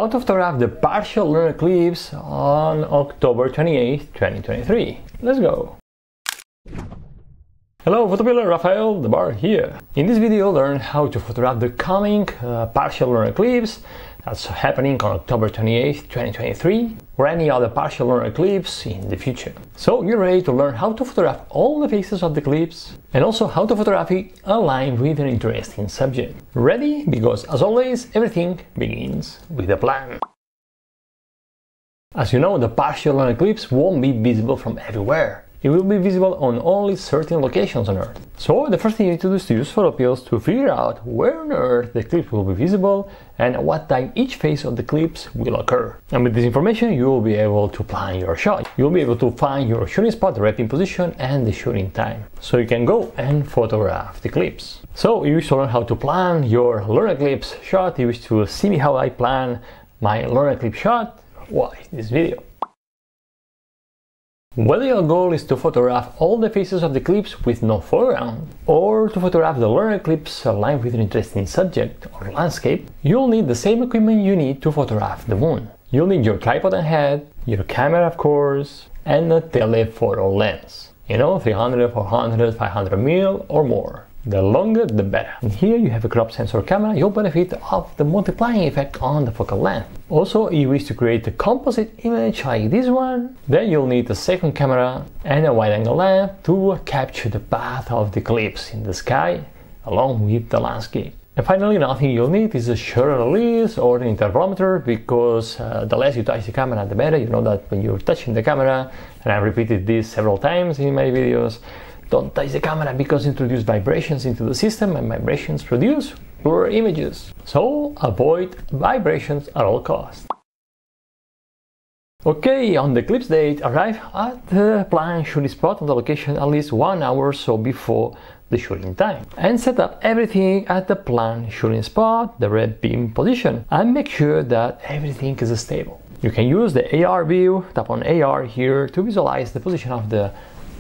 How to photograph the partial lunar eclipse on October 28, 2023. Let's go! Hello PhotoPiller, Rafael the Bar here. In this video, learn how to photograph the coming partial lunar eclipse that's happening on October 28, 2023, or any other partial lunar eclipse in the future. So you're ready to learn how to photograph all the phases of the eclipse and also how to photograph it aligned with an interesting subject. Ready? Because as always, everything begins with a plan. As you know, the partial lunar eclipse won't be visible from everywhere. It will be visible on only certain locations on Earth. So the first thing you need to do is to use PhotoPills to figure out where on Earth the eclipse will be visible and at what time each phase of the eclipse will occur. And with this information, you will be able to plan your shot. You'll be able to find your shooting spot, the resting position, and the shooting time. So you can go and photograph the eclipse. So you wish to learn how to plan your lunar eclipse shot. You wish to see how I plan my lunar eclipse shot? Watch this video. Whether your goal is to photograph all the phases of the eclipse with no foreground, or to photograph the lunar eclipse aligned with an interesting subject or landscape, you'll need the same equipment you need to photograph the moon. You'll need your tripod and head, your camera of course, and a telephoto lens. 300, 400, 500 mil or more. The longer the better. And here you have a crop sensor camera. You'll benefit of the multiplying effect on the focal length. Also, if you wish to create a composite image like this one, then you'll need a second camera and a wide angle lens to capture the path of the eclipse in the sky along with the landscape. And finally, another thing you'll need is a shutter release or an intervalometer, because the less you touch the camera, the better. You know that when you're touching the camera, and I repeated this several times in my videos, don't touch the camera because it introduces vibrations into the system, and vibrations produce blur images. So avoid vibrations at all costs. Okay, on the eclipse date, arrive at the planned shooting spot on the location at least 1 hour or so before the shooting time, and set up everything at the planned shooting spot, the red beam position, and make sure that everything is stable. You can use the AR view, tap on AR here to visualize the position of the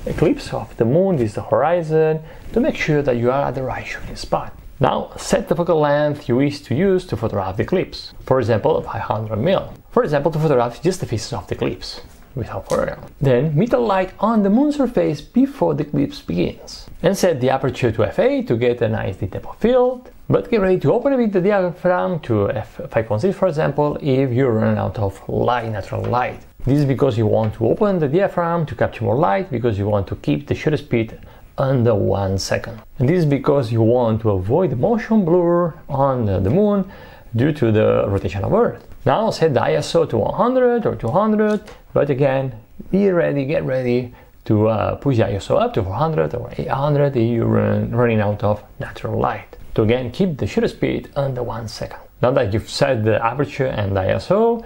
eclipse of the moon. This is the horizon, to make sure that you are at the right shooting spot. Now set the focal length you wish to use to photograph the eclipse. For example, 500 mil. For example, to photograph just the faces of the eclipse without foreground. Then meet the light on the moon surface before the eclipse begins. And set the aperture to f8 to get a nice depth of field. But get ready to open a bit the diaphragm to f5.6, for example, if you run out of natural light. This is because you want to open the diaphragm to capture more light, because you want to keep the shutter speed under 1 second. And this is because you want to avoid the motion blur on the moon due to the rotation of Earth. Now set the ISO to 100 or 200, but again, get ready to push the ISO up to 400 or 800 if you're running out of natural light, to again keep the shutter speed under 1 second. Now that you've set the aperture and the ISO,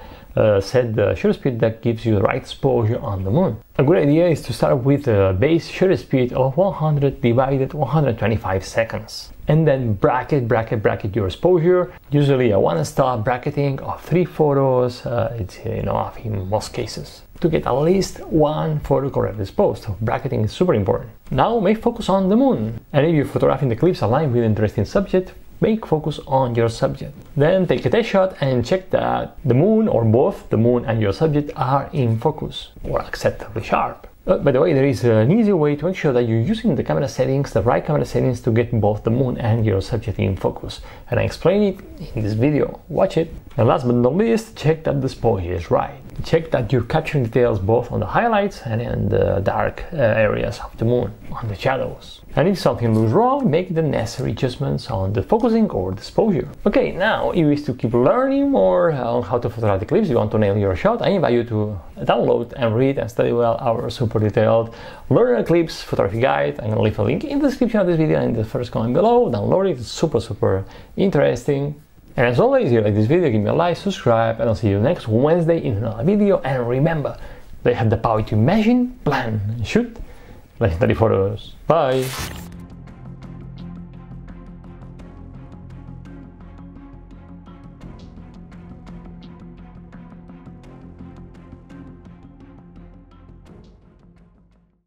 set the shutter speed that gives you the right exposure on the moon. A good idea is to start with a base shutter speed of 100 divided 125 seconds. And then bracket your exposure. Usually a one-stop bracketing of 3 photos, it's enough in most cases, to get at least 1 photo correctly exposed. So bracketing is super important. Now make focus on the moon. And if you're photographing the eclipse aligned with an interesting subject, make focus on your subject. Then take a test shot and check that the moon, or both the moon and your subject, are in focus or acceptably sharp. By the way, there is an easy way to make sure that you're using the camera settings, the right camera settings, to get both the moon and your subject in focus. And I explain it in this video. Watch it. And last but not least, check that the exposure is right. Check that you're capturing details both on the highlights and in the dark areas of the moon, on the shadows. And if something looks wrong, make the necessary adjustments on the focusing or the exposure. Okay, now if you wish to keep learning more on how to photograph the eclipse, you want to nail your shot, I invite you to download and read and study well our super detailed lunar eclipse photography guide. I'm going to leave a link in the description of this video and in the first comment below. Download it, it's super interesting. And as always, if you like this video, give me a like, subscribe, and I'll see you next Wednesday in another video. And remember, they have the power to imagine, plan, and shoot legendary photos. Bye!